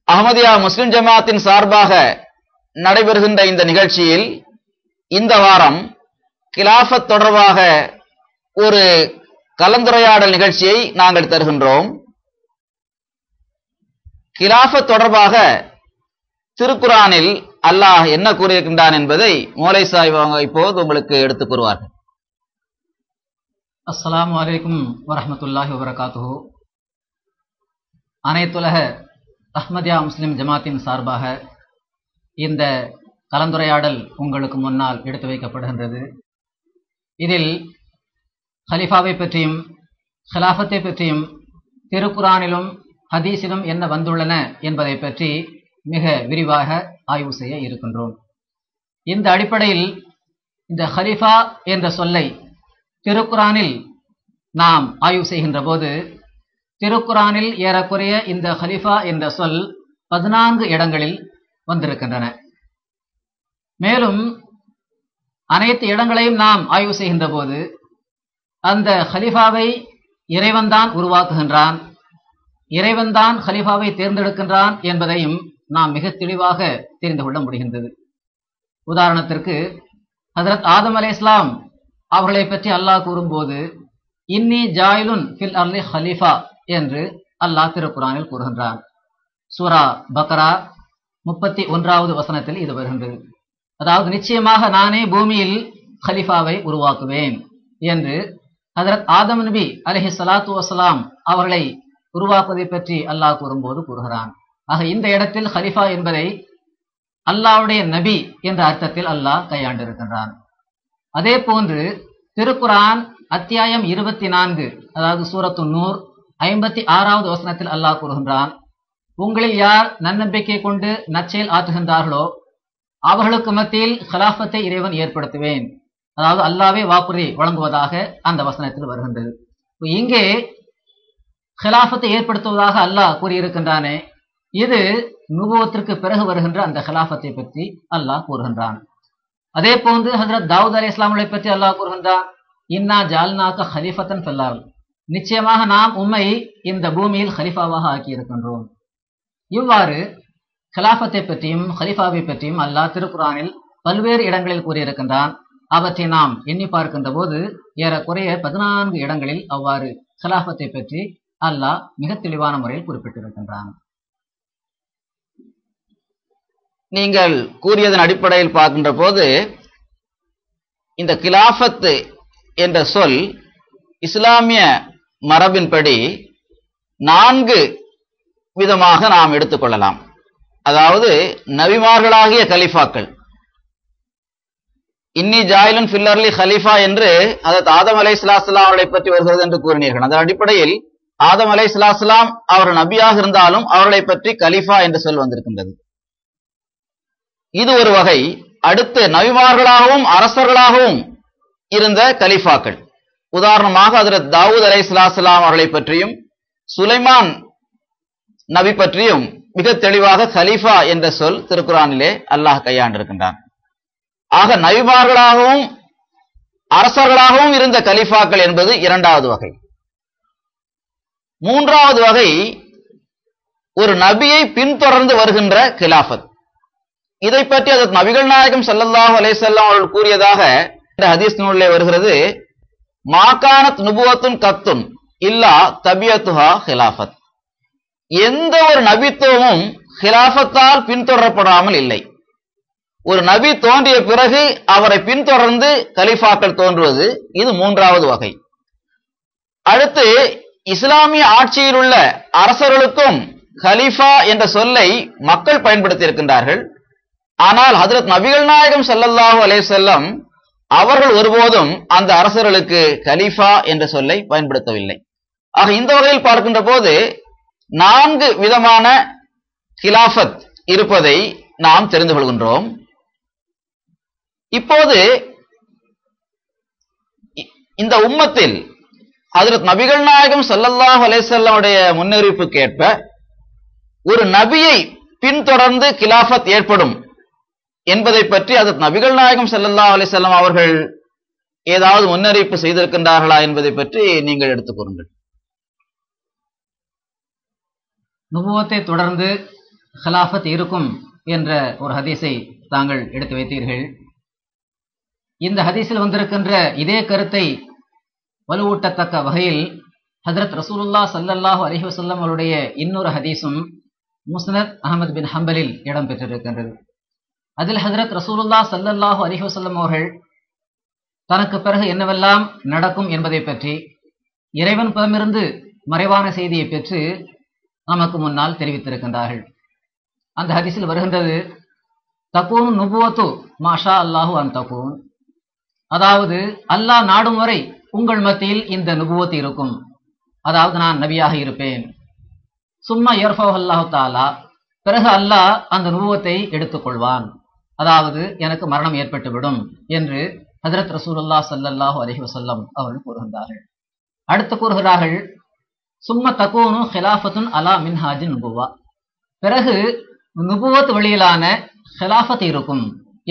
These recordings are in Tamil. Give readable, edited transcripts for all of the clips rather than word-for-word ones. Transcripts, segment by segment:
அஹ்மதியா முஸ்லிம் ஜமாத்தின் சார்பாக நடைபெறுகின்ற இந்த நிகழ்ச்சியில் இந்த வாரம் கிலாஃபத் தொடர்பாக ஒரு கலந்துரையாடல் நிகழ்ச்சியை நாங்கள் தருகின்றோம். கிலாஃபத் தொடர்பாக திருக்குரானில் அல்லாஹ் என்ன கூறியிருக்கின்றான் என்பதை மௌலை சாஹிப் அவங்க இப்போது உங்களுக்கு எடுத்துக் கூறுவார்கள். அஸ்ஸலாமு அலைக்கும் வரஹ்மத்துல்லாஹி வபரகாத்துஹு. அனைத்துலக அஹ்மதியா முஸ்லிம் ஜமாத்தின் சார்பாக இந்த கலந்துரையாடல் உங்களுக்கு முன்னால் எடுத்து வைக்கப்படுகின்றது. இதில் ஹலிஃபாவை பற்றியும் ஹிலாஃபத்தை பற்றியும் திருக்குரானிலும் ஹதீஸிலும் என்ன வந்துள்ளன என்பதை பற்றி மிக விரிவாக ஆய்வு செய்ய இருக்கின்றோம். இந்த அடிப்படையில் இந்த ஹலிஃபா என்ற சொல்லை திருக்குரானில் நாம் ஆய்வு செய்கின்ற போது திருக்குரானில் ஏறக்குறைய இந்த ஹலிஃபா என்ற சொல் 14 இடங்களில் வந்திருக்கின்றன. மேலும் அனைத்து இடங்களையும் நாம் ஆய்வு செய்கின்ற போது அந்த ஹலிஃபாவை இறைவன்தான் உருவாக்குகின்றான், இறைவன்தான் ஹலிஃபாவை தேர்ந்தெடுக்கின்றான் என்பதையும் நாம் மிக தெளிவாக தெரிந்து கொள்ள முடிகின்றது. உதாரணத்திற்கு ஹஜ்ரத் ஆதம் அலைஹிஸ்ஸலாம் அவர்களை பற்றி அல்லாஹ் கூறும்போது இன்னி ஜாயிலுன் ஃபில் அர்லி ஹலீஃபா என்று அல்லாஹ் திருக்குரானில் கூறுகின்றான். சூரா பக்ரா 31வது வசனத்தில் இது வருகின்றது. அதாவது நிச்சயமாக நானே பூமியில் ஹலிஃபாவை உருவாக்குவேன் என்று ஹஜ்ரத் ஆதம் நபி அலைஹிஸ்ஸலாத்து வஸ்ஸலாம் அவர்களை உருவாக்குவதை பற்றி அல்லாஹ் கூறும்போது கூறுகிறான். ஆக இந்த இடத்தில் ஹலிஃபா என்பதை அல்லாஹ்வுடைய நபி என்ற அர்த்தத்தில் அல்லாஹ் கையாண்டிருக்கின்றான். அதே போன்று திருக்குரான் அத்தியாயம் 24 அதாவது சூரத்து நூர் 56வது வசனத்தில் அல்லாஹ் கூறுகின்றான், உங்களில் யார் நன்னம்பிக்கை கொண்டு நற்செயல் ஆற்றுகின்றார்களோ அவர்களுக்கு மத்தியில் ஹிலாஃபத்தை இறைவன் ஏற்படுத்துவேன். அதாவது அல்லாஹ்வே வாக்குறுதி வழங்குவதாக அந்த வசனத்தில் வருகின்றது. இங்கே ஹிலாஃபத்தை ஏற்படுத்துவதாக அல்லாஹ் கூறியிருக்கின்றானே, இது நுபுவத்திற்கு பிறகு வருகின்ற அந்த ஹிலாஃபத்தை பற்றி அல்லாஹ் கூறுகின்றான். அதே போன்று ஹஜ்ரத் தாவூத் அலைஹிஸ்ஸலாமை பற்றி அல்லாஹ் கூறுகின்றான், இன்னா ஜஅல்நாக ஹலீஃபத்தன் ஃபில் அர்ல், நிச்சயமாக நாம் உம்மை இந்த பூமியில் ஹலிஃபாவாக ஆக்கியிருக்கின்றோம். இவ்வாறு ஹிலாஃபத்தை பற்றியும் ஹலிஃபாவை பற்றியும் அல்லாஹ் திருக்குரானில் பல்வேறு இடங்களில் கூறியிருக்கின்றான். அவற்றை நாம் எண்ணி பார்க்கின்ற போது ஏறக்குறைய 14 இடங்களில் அவ்வாறு ஹிலாஃபத்தை பற்றி அல்லாஹ் மிக தெளிவான முறையில் குறிப்பிட்டிருக்கின்றான். நீங்கள் கூறியதன் அடிப்படையில் பார்க்கின்ற போது இந்த கிலாஃபத் என்ற சொல் இஸ்லாமிய மரபின்படி 4 விதமாக நாம் எடுத்துக்கொள்ளலாம். அதாவது நபிமார்களாகிய கலிஃபாக்கள், இன்னி ஜாயிலுன் ஃபில் அர்லி ஹலீஃபா என்று ஹஜ்ரத் ஆதம் அலைஹிஸ்ஸலாம் அவர்களை பற்றி வருகிறது என்று கூறினீர்கள். அதன் அடிப்படையில் ஆதம் அலைஹிஸ்ஸலாம் அவர் நபியாக இருந்தாலும் அவர்களை பற்றி கலிஃபா என்ற சொல் வந்திருக்கின்றது. இது ஒரு வகை. அடுத்து நபிமார்களாகவும் அரசர்களாகவும் இருந்த கலிஃபாக்கள், உதாரணமாக ஹஜ்ரத் தாவூத் அலைஹிஸ்ஸலாம் அவர்களை பற்றியும் சுலைமான் நபி பற்றியும் மிக தெளிவாக கலீஃபா என்ற சொல் திருக்குரானிலே அல்லாஹ் கையாண்டிருக்கின்றான். ஆக நபிமார்களாகவும் அரசர்களாகவும் இருந்த கலிஃபாக்கள் என்பது 2வது வகை. 3வது வகை ஒரு நபியை பின்தொடர்ந்து வருகின்ற கிலாஃபத். இதை பற்றி அதற்கு நபிகள் நாயகம் ஸல்லல்லாஹு அலைஹி வஸல்லம் அவர்கள் கூறியதாக இந்த ஹதீஸ் நூலிலே வருகிறது, மாகானத் நுபுவத்துன் கத்துன் இல்லா தபியத்துஹா ஹிலாஃபத். எந்த ஒரு நபித்துவமும் ஹிலாஃபத்தால் பின்தொடரப்படாமல் இல்லை. ஒரு நபி தோன்றிய பிறகு அவரை பின்தொடர்ந்து கலிஃபாக்கள் தோன்றுவது, இது 3வது வகை. அடுத்து இஸ்லாமிய ஆட்சியில் உள்ள அரசர்களுக்கும் கலீஃபா என்ற சொல்லை மக்கள் பயன்படுத்தி இருக்கின்றார்கள். ஆனால் ஹஜ்ரத் நபிகள் நாயகம் ஸல்லல்லாஹு அலைஹி வஸல்லம் அவர்கள் ஒருபோதும் அந்த அரசர்களுக்கு கலீஃபா என்ற சொல்லை பயன்படுத்தவில்லை. ஆக இந்த வகையில் பார்க்கின்ற போது 4 விதமான கிலாஃபத் இருப்பதை நாம் தெரிந்து கொள்கின்றோம். இப்போது இந்த உம்மத்தில் ஹஜ்ரத் நபிகள் நாயகம் ஸல்லல்லாஹு அலைஹி வஸல்லமுடைய முன்னறிவிப்புக்கேற்ப ஒரு நபியை பின்தொடர்ந்து கிலாஃபத் ஏற்படும் என்பதை பற்றி ஹஜ்ரத் நபிகள் நாயகம் ஸல்லல்லாஹு அலைஹி வஸல்லம் அவர்கள் ஏதாவது முன்னறிவிப்பு செய்திருக்கின்றார்களா என்பதை பற்றி நீங்கள் எடுத்துக் கூறுங்கள். நுபுவத்தை தொடர்ந்து ஹிலாஃபத் இருக்கும் என்ற ஒரு ஹதீஸை தாங்கள் எடுத்து வைத்தீர்கள். இந்த ஹதீஸில் வந்திருக்கின்ற இதே கருத்தை வலுவூட்டத்தக்க வகையில் ஹஜ்ரத் ரசூலுல்லாஹ் ஸல்லல்லாஹு அலைஹி வஸல்லம் அவருடைய இன்னொரு ஹதீஸும் முஸ்னத் அஹ்மத் பின் ஹம்பலில் இடம்பெற்றிருக்கின்றது. அதில் ஹஜ்ரத் ரசூலுல்லாஹ் ஸல்லல்லாஹு அலைஹி வஸல்லம் அவர்கள் தனக்கு பிறகு என்னவெல்லாம் நடக்கும் என்பதை பற்றி இறைவன் புறமிருந்து மறைவான செய்தியை பெற்று நமக்கு முன்னால் தெரிவித்திருக்கின்றார்கள். அந்த ஹதீஸில் வருகின்றது, தக்கூனு நுபுவத்து மாஷா அல்லாஹு அன் தக்கூன், அதாவது அல்லாஹ் நாடும் வரை உங்கள் மத்தியில் இந்த நுபுவத்து இருக்கும், அதாவது நான் நபியாக இருப்பேன். சும்மா யர்ஃபஹு அல்லாஹு தஆலா, பிறகு அல்லாஹ் அந்த நுபுவத்தை எடுத்துக்கொள்வான், அதாவது எனக்கு மரணம் ஏற்பட்டுவிடும் என்று ஹஜ்ரத் ரசூலுல்லாஹ் ஸல்லல்லாஹு அலைஹி வஸல்லம் அவர்கள் கூறுகின்றார்கள். அடுத்து கூறுகிறார்கள், சும்ம தகூனு ஹிலாஃபத்துன் அலா மின்ஹாஜின் நுபுவா, பிறகு நுபுவத் வழியிலான ஹிலாஃபத் இருக்கும்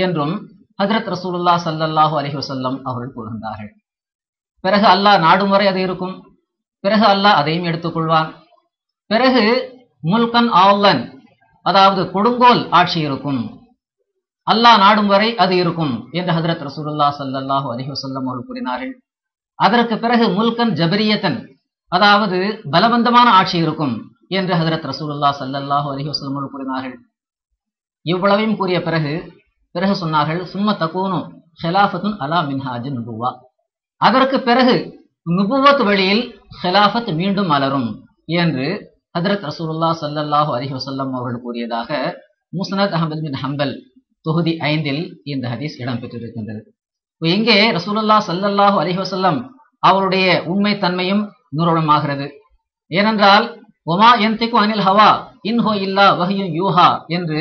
என்றும் ஹஜ்ரத் ரசூலுல்லாஹ் ஸல்லல்லாஹு அலைஹி வஸல்லம் அவர்கள் கூறுகின்றார்கள். பிறகு அல்லாஹ் நாடும் வரை அது இருக்கும், பிறகு அல்லாஹ் அதையும் எடுத்துக்கொள்வான். பிறகு முல்கன் ஆல்லன், அதாவது கொடுங்கோல் ஆட்சி இருக்கும், அல்லாஹ் நாடும் வரை அது இருக்கும் என்று ஹஜ்ரத் ரசூலுல்லாஹ் ஸல்லல்லாஹு அலைஹி வஸல்லம் அவர்கள் கூறினார்கள். அதற்கு பிறகு முல்கன் ஜபரியத்தன், அதாவது பலவந்தமான ஆட்சி இருக்கும் என்று ஹஜ்ரத் ரசூலுல்லாஹ் ஸல்லல்லாஹு அலைஹி வஸல்லம் அவர்கள் கூறினார்கள். இவ்வளவையும் கூறிய பிறகு சொன்னார்கள், சும்ம தகூனு ஹிலாஃபத்துன் அலா மின்ஹாஜின் நுபுவா, அதற்கு பிறகு நுபுவத் வழியில் ஹிலாஃபத் மீண்டும் மலரும் என்று ஹஜ்ரத் ரசூலுல்லாஹ் ஸல்லல்லாஹு அலைஹி வஸல்லம் அவர்கள் கூறியதாக முஸ்னத் அஹ்மத் பின் ஹம்பல் தொகுதி 5 இந்த ஹதீஸ் இடம்பெற்றிருக்கின்றது. இங்கே ரசூலுல்லாஹ் ஸல்லல்லாஹு அலைஹி வஸல்லம் அவருடைய உண்மை தன்மையும் நிரூபணமாகிறது. ஏனென்றால் ஒமா யன்திகு அனில் ஹவா இன் ஹுவ இல்லா வஹ்யுன் யூஹா என்று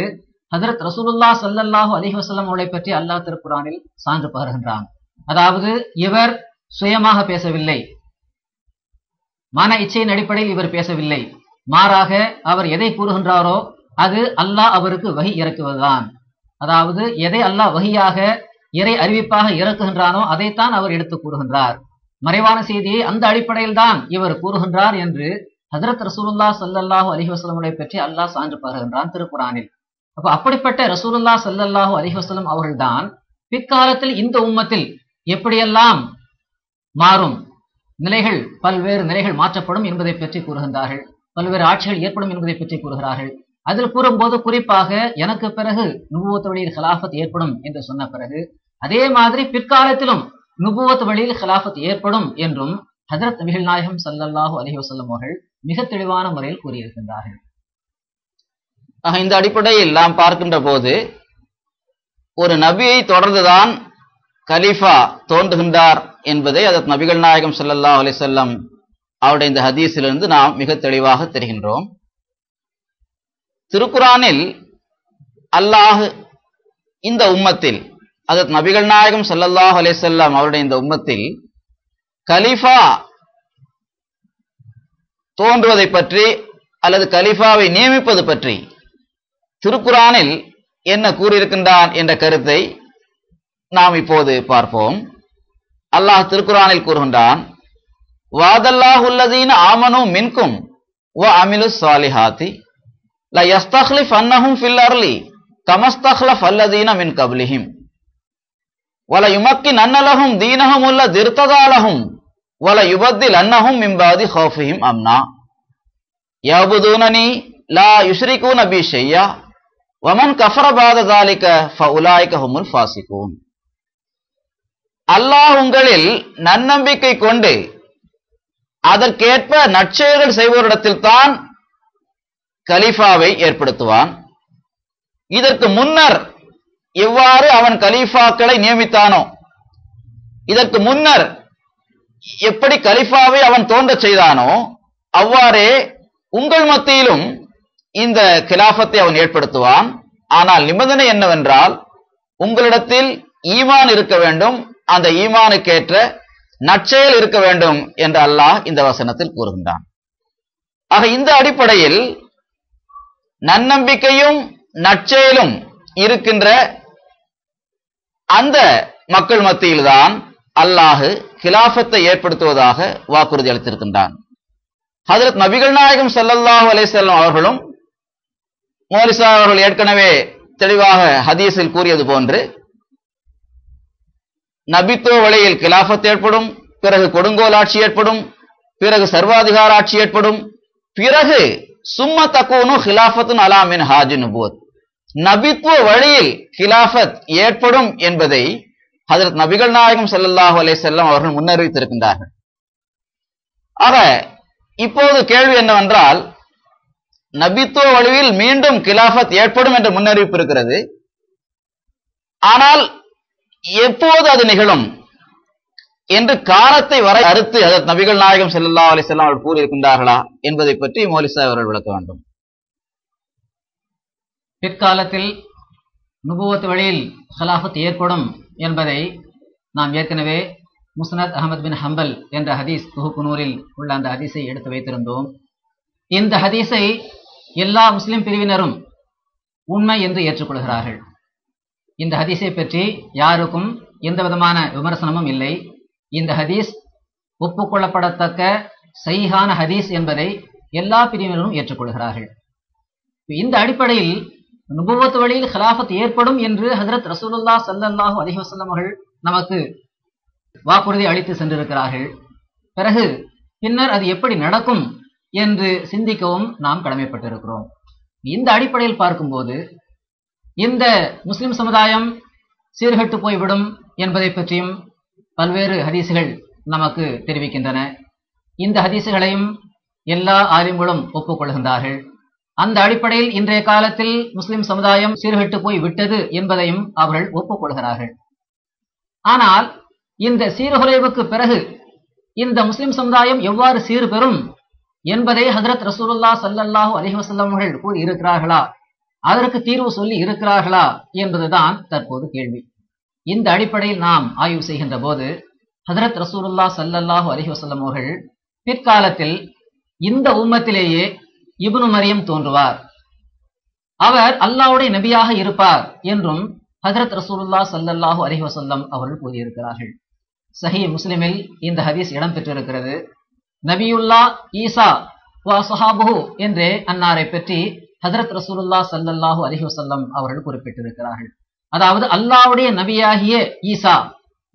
ஹஜ்ரத் ரசூலுல்லாஹ் ஸல்லல்லாஹு அலைஹி வஸல்லம் அவர்களை பற்றி அல்லாஹ் திருக்குர்ஆனில் சான்று பகர்கின்றான். அதாவது இவர் சுயமாக பேசவில்லை, மன இச்சையின் அடிப்படையில் இவர் பேசவில்லை, மாறாக அவர் எதை கூறுகின்றாரோ அது அல்லாஹ் அவருக்கு வஹி இறக்குவதுதான். அதாவது எதை அல்லாஹ் வஹியாக இறை அறிவிப்பாக இறக்குகின்றானோ அதைத்தான் அவர் எடுத்து கூறுகின்றார். மறைவான செய்தியை அந்த அடிப்படையில் தான் இவர் கூறுகின்றார் என்று ஹஜ்ரத் ரசூலுல்லாஹ் ஸல்லல்லாஹு அலைஹி வஸல்லம் அவர்களை பற்றி அல்லாஹ் சான்று பகர்கின்றான் திருக்குர்ஆனில். அப்ப அப்படிப்பட்ட ரசூலுல்லாஹ் ஸல்லல்லாஹு அலைஹி வஸல்லம் அவர்கள்தான் பிற்காலத்தில் இந்த உம்மத்தில் எப்படியெல்லாம் மாறும் நிலைகள், பல்வேறு நிலைகள் மாற்றப்படும் என்பதை பற்றி கூறுகின்றார்கள், பல்வேறு ஆட்சிகள் ஏற்படும் என்பதை பற்றி கூறுகிறார்கள். அதில் கூறும்போது குறிப்பாக எனக்கு பிறகு நுபுவத் வழியில் ஹிலாஃபத் ஏற்படும் என்று சொன்ன பிறகு அதே மாதிரி பிற்காலத்திலும் நுபுவத் வழியில் ஹிலாஃபத் ஏற்படும் என்றும் ஹஜ்ரத் நபிகள் நாயகம் ஸல்லல்லாஹு அலைஹி வஸல்லம் அவர்கள் மிக தெளிவான முறையில் கூறியிருக்கின்றார்கள். இந்த அடிப்படையில் நாம் பார்க்கின்ற போது ஒரு நபியை தொடர்ந்துதான் கலீஃபா தோன்றுகின்றார் என்பதை ஹஜ்ரத் நபிகள் நாயகம் ஸல்லல்லாஹு அலைஹி வஸல்லம் அவருடைய இந்த ஹதீஸிலிருந்து நாம் மிக தெளிவாக தெரிகின்றோம். திருக்குர்ஆனில் அல்லாஹ் இந்த உம்மத்தில் ஹஜ்ரத் நபிகள் நாயகம் ஸல்லல்லாஹு அலைஹி வஸல்லம் அவருடைய இந்த உம்மத்தில் கலீஃபா தோன்றுவதை பற்றி அல்லது கலீஃபாவை நியமிப்பது பற்றி திருக்குர்ஆனில் என்ன கூறியிருக்கின்றான் என்ற கருத்தை நாம் இப்போது பார்ப்போம். அல்லாஹ் திருக்குர்ஆனில் கூறுகின்றான், வாதல்லாஹு அல்லதீன ஆமனு மின்கும் வ அமிலுஸ் ஸாலிஹாத்தி லா யஸ்தக்லிஃபன்னஹும் ஃபில் அர்லி கமஸ்தக்லஃப அல்லதீன மின் கப்லிஹிம் வல யுமக்கினன்ன லஹும் தீனஹும் அல்லதி இர்ததா லஹும் வல யுபத்திலன்னஹும் மின் பாதி ஹௌஃபிஹிம் அம்னா யஅபுதூனனி லா யுஷ்ரிகூன பி ஷையா வமன் கஃபர பாத ஸாலிக ஃபஉலாயிக ஹுமுல் ஃபாசிகூன். அல்லாஹ் உங்களில் நன்னம்பிக்கை கொண்டு அதற்கேற்ப நற்செயல்கள் செய்வோரிடத்தில் தான் கலீஃபாவை ஏற்படுத்துவான். இதற்கு முன்னர் எவ்வாறு அவன் கலீஃபாக்களை நியமித்தானோ, இதற்கு முன்னர் எப்படி கலீஃபாவை அவன் தோன்றச் செய்தானோ அவ்வாறே உங்கள் மத்தியிலும் இந்த கிலாஃபத்தை அவன் ஏற்படுத்துவான். ஆனால் நிபந்தனை என்னவென்றால் உங்களிடத்தில் ஈமான் இருக்க வேண்டும், அந்த ஈமானுக்கேற்ற நற்செயல் இருக்க வேண்டும் என்று அல்லாஹ் இந்த வசனத்தில் கூறுகின்றான். ஆக இந்த அடிப்படையில் நன்னம்பிக்கையும் நற்செயலும் இருக்கின்ற அந்த மக்கள் மத்தியில்தான் அல்லாஹ் கிலாஃபத்தை ஏற்படுத்துவதாக வாக்குறுதி அளித்திருக்கின்றான். ஹஜ்ரத் நபிகள் நாயகம் ஸல்லல்லாஹு அலைஹி வஸல்லம் அவர்களும் மௌலிசா அவர்கள் ஏற்கனவே தெளிவாக ஹதீஸில் கூறியது போன்று நபித்துவ வழியில் கிலாஃபத் ஏற்படும், பிறகு கொடுங்கோல் ஆட்சி ஏற்படும், பிறகு சர்வாதிகார ஆட்சி ஏற்படும், பிறகு சும்ம தக்கூனு ஹிலாஃபத்துன் அலா மின் ஹாஜி நுபுவத், நபித்துவ வழியில் கிலாஃபத் ஏற்படும் என்பதை ஹஜ்ரத் நபிகள் நாயகம் ஸல்லல்லாஹு அலைஹி வஸல்லம் அவர்கள் முன்னறிவித்திருக்கின்றார்கள். ஆக இப்போது கேள்வி என்னவென்றால், நபித்துவ வழியில் மீண்டும் கிலாஃபத் ஏற்படும் என்ற முன்னறிவிப்பு இருக்கிறது. ஆனால் எப்போது அது நிகழும் என்று காலத்தை வரை அறுத்து ஹஜ்ரத் நபிகள் நாயகம் ஸல்லல்லாஹு அலைஹி வஸல்லம் அவர்கள் கூறியிருக்கின்றார்களா என்பதை பற்றி மௌலிசா அவர்கள் விளக்க வேண்டும். பிற்காலத்தில் நுபுவத் வழியில் ஹிலாஃபத் ஏற்படும் என்பதை நாம் ஏற்கனவே முஸ்னத் அஹமத் பின் ஹம்பல் என்ற ஹதீஸ் தொகுப்பு நூறில் உள்ள அந்த ஹதீஸை எடுத்து வைத்திருந்தோம். இந்த ஹதீஸை எல்லா முஸ்லிம் பிரிவினரும் உண்மை என்று ஏற்றுக்கொள்கிறார்கள். இந்த ஹதீஸை பற்றி யாருக்கும் எந்த விதமான விமர்சனமும் இல்லை. இந்த ஹதீஸ் ஒப்புக்கொள்ளப்படத்தக்க சஹீஹான ஹதீஸ் என்பதை எல்லா பிரிவினரும் ஏற்றுக்கொள்கிறார்கள். இந்த அடிப்படையில் நுபுவத் வழியில் ஹிலாஃபத் ஏற்படும் என்று ஹஜ்ரத் ரசூலுல்லாஹ் ஸல்லல்லாஹு அலைஹி வஸல்லம் அவர்கள் நமக்கு வாக்குறுதி அளித்து சென்றிருக்கிறார்கள். பிறகு பின்னர் அது எப்படி நடக்கும் என்று சிந்திக்கவும் நாம் கடமைப்பட்டிருக்கிறோம். இந்த அடிப்படையில் பார்க்கும்போது இந்த முஸ்லிம் சமுதாயம் சீர்கெட்டு போய்விடும் என்பதை பற்றியும் பல்வேறு ஹதீசுகள் நமக்கு தெரிவிக்கின்றன. இந்த ஹதீசுகளையும் எல்லா ஆலிம்களும் ஒப்புக்கொள்கின்றார்கள். அந்த அடிப்படையில் இன்றைய காலத்தில் முஸ்லிம் சமுதாயம் சீர்கெட்டு போய் விட்டது என்பதையும் அவர்கள் ஒப்புக்கொள்கிறார்கள். ஆனால் இந்த சீர்குலைவுக்கு பிறகு இந்த முஸ்லிம் சமுதாயம் எவ்வாறு சீர்பெறும் என்பதை ஹஜ்ரத் ரசூலுல்லாஹ் ஸல்லல்லாஹு அலைஹி வஸல்லம் அவர்கள் கூறி இருக்கிறார்களா, அதற்கு தீர்வு சொல்லி இருக்கிறார்களா என்பதுதான் தற்போது கேள்வி. இந்த அடிப்படையில் நாம் ஆய்வு செய்கின்ற போது ஹஜ்ரத் ரசூலுல்லாஹ் ஸல்லல்லாஹு அலைஹி வஸல்லம் அவர்கள் பிற்காலத்தில் இந்த உம்மத்திலேயே இப்னு மரியம் தோன்றுவார், அவர் அல்லாஹ்வுடைய நபியாக இருப்பார் என்றும் ஹஜ்ரத் ரசூலுல்லாஹ் ஸல்லல்லாஹு அலைஹி வஸல்லம் அவர்கள் கூறியிருக்கிறார்கள். சஹீஹ் முஸ்லிமில் இந்த ஹதீஸ் இடம்பெற்றிருக்கிறது. நபியுல்லா ஈசா வ ஸஹாபுஹு என்றே அன்னாரை பற்றி ஹஜ்ரத் ரசூலுல்லாஹ் ஸல்லல்லாஹு அலைஹி வஸல்லம் அவர்கள் குறிப்பிட்டிருக்கிறார்கள். அதாவது அல்லாஹ்வுடைய நபியாகிய ஈசா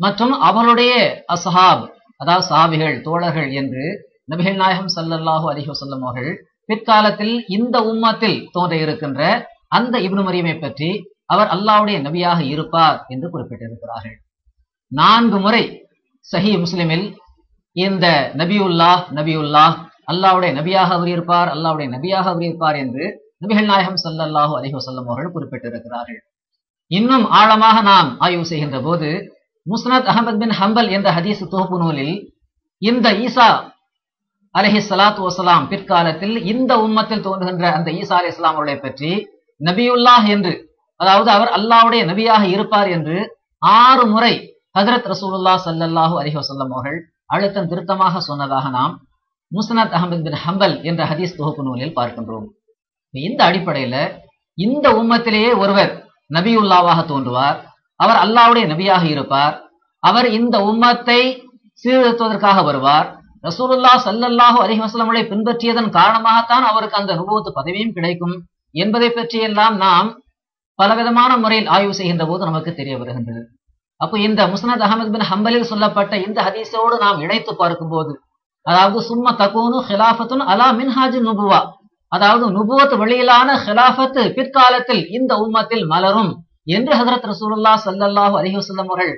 மற்றும் அவருடைய அஸ்ஹாப், அதாவது சஹாபிகள், தோழர்கள் என்று நபிகள் நாயகம் ஸல்லல்லாஹு அலைஹி வஸல்லம் அவர்கள் பிற்காலத்தில் இந்த உம்மத்தில் தோன்ற இருக்கின்ற அந்த இப்னு மரியமை பற்றி அவர் அல்லாஹ்வுடைய நபியாக இருப்பார் என்று குறிப்பிட்டிருக்கிறார்கள். 4 முறை சஹீஹ் முஸ்லிமில் இந்த நபியுல்லாஹ் அல்லாஹ்வுடைய நபியாக அவர் இருப்பார், அல்லாஹ்வுடைய நபியாக அவர் இருப்பார் என்று நபிகள் நாயகம் ஸல்லல்லாஹு அலைஹி வஸல்லம் அவர்கள் குறிப்பிட்டிருக்கிறார்கள். இன்னும் ஆழமாக நாம் ஆய்வு செய்கின்ற போது முஸ்னத் அஹமத் பின் ஹம்பல் என்ற ஹதீஸ் தொகுப்பு நூலில் இந்த ஈசா அலைஹி ஸலாத்து வஸலாம் பிற்காலத்தில் இந்த உம்மத்தில் தோன்றுகின்ற அந்த ஈசா அலைஹிஸ்ஸலாம் அவர்களை பற்றி நபியுல்லாஹ் என்று, அதாவது அவர் அல்லாஹ்வுடைய நபியாக இருப்பார் என்று 6 முறை ஹஜ்ரத் ரசூலுல்லாஹ் ஸல்லல்லாஹு அலைஹி வஸல்லம் அவர்கள் அழுத்தம் திருத்தமாக சொன்னதாக நாம் முஸ்னத் அஹமத் பின் ஹம்பல் என்ற ஹதீஸ் தொகுப்பு நூலில் பார்க்கின்றோம். இந்த அடிப்படையில இந்த உம்மத்திலேயே ஒருவர் நபியுல்லாவாக தோன்றுவார், அவர் அல்லாஹ்வுடைய நபியாக இருப்பார், அவர் இந்த உம்மத்தை சீர்திருத்துவதற்காக வருவார். ரசூலுல்லாஹ் ஸல்லல்லாஹு அலைஹி வஸல்லம் அவர்களை பின்பற்றியதன் காரணமாகத்தான் அவருக்கு அந்த நுபுவத் பதவியும் கிடைக்கும் என்பதை பற்றியெல்லாம் நாம் பலவிதமான முறையில் ஆய்வு செய்கின்ற போது நமக்கு தெரிய வருகின்றது. அப்போ இந்த முஸ்னத் அஹமத் பின் ஹம்பலில் சொல்லப்பட்ட இந்த ஹதீஸோடு நாம் இணைத்து பார்க்கும்போது, அதாவது சும்ம தகூனு ஹிலாஃபத்துன் அலா மின்ஹாஜி நுபுவா, அதாவது நுபுவத் வழியிலான ஹிலாஃபத் பிற்காலத்தில் இந்த உம்மத்தில் மலரும் என்று ஹஜ்ரத் ரசூலுல்லாஹ் ஸல்லல்லாஹு அலைஹி வஸல்லம் அவர்கள்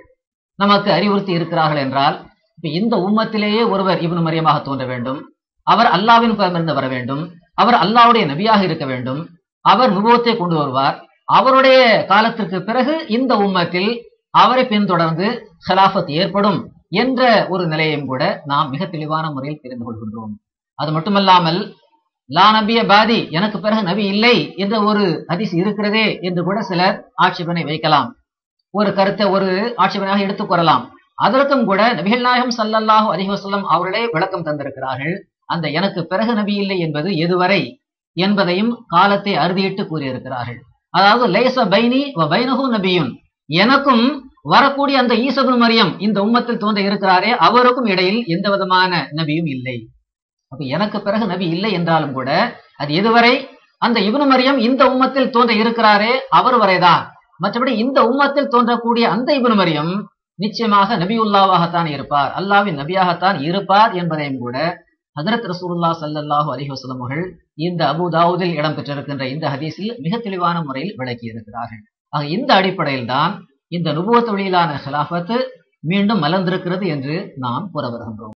நமக்கு அறிவுறுத்தி இருக்கிறார்கள் என்றால், இப்ப இந்த உம்மத்திலேயே ஒருவர் இப்னு மரியமாக தோன்ற வேண்டும், அவர் அல்லாஹ்வின் புறமிருந்து வர வேண்டும், அவர் அல்லாஹ்வுடைய நபியாக இருக்க வேண்டும், அவர் நுபுவத்தை கொண்டு வருவார். அவருடைய காலத்திற்கு பிறகு இந்த உம்மத்தில் அவரை பின்தொடர்ந்து ஹிலாஃபத் ஏற்படும் என்ற ஒரு நிலையையும் கூட நாம் மிக தெளிவான முறையில் தெரிந்து கொள்கின்றோம். அது மட்டுமல்லாமல் லா நபிய பாதி, எனக்கு பிறகு நபி இல்லை என்ற ஒரு ஹதீஸ் இருக்கிறதே என்று கூட சிலர் ஆட்சேபனை வைக்கலாம், ஒரு கருத்தை ஒரு ஆட்சேபனையாக எடுத்துக் கூறலாம். அதற்கும் கூட நபிகள் நாயகம் ஸல்லல்லாஹு அலைஹி வஸல்லம் அவர்களே விளக்கம் தந்திருக்கிறார்கள். அந்த எனக்கு பிறகு நபி இல்லை என்பது எதுவரை என்பதையும் காலத்தை அறுதியிட்டு கூறியிருக்கிறார்கள். அதாவது லைஸ பைனி வ பைனஹு நபியுன், எனக்கும் வரக்கூடிய அந்த ஈசா இப்னு மரியம் இந்த உம்மத்தில் தோன்ற இருக்கிறாரே அவருக்கும் இடையில் எந்த விதமான நபியும் இல்லை. அப்ப எனக்கு பிறகு நபி இல்லை என்றாலும் கூட அது எதுவரை அந்த இப்னு மரியம் இந்த உம்மத்தில் தோன்ற இருக்கிறாரே அவர் வரைதான். மற்றபடி இந்த உம்மத்தில் தோன்றக்கூடிய அந்த இப்னு மரியம் நிச்சயமாக நபியுல்லாவாகத்தான் இருப்பார், அல்லாவின் நபியாகத்தான் இருப்பார் என்பதையும் கூட ஹஜ்ரத் ரசூலுல்லாஹ் ஸல்லல்லாஹு அலைஹி வஸல்லம் அவர்கள் இந்த அபூ தாவூதில் இடம்பெற்றிருக்கின்ற இந்த ஹதீஸில் மிக தெளிவான முறையில் விளக்கி இருக்கிறார்கள். ஆக இந்த அடிப்படையில் தான் இந்த நுபுவத் வழியிலான ஹிலாஃபத் மீண்டும் மலர்ந்திருக்கிறது என்று நாம் கூற வருகின்றோம்.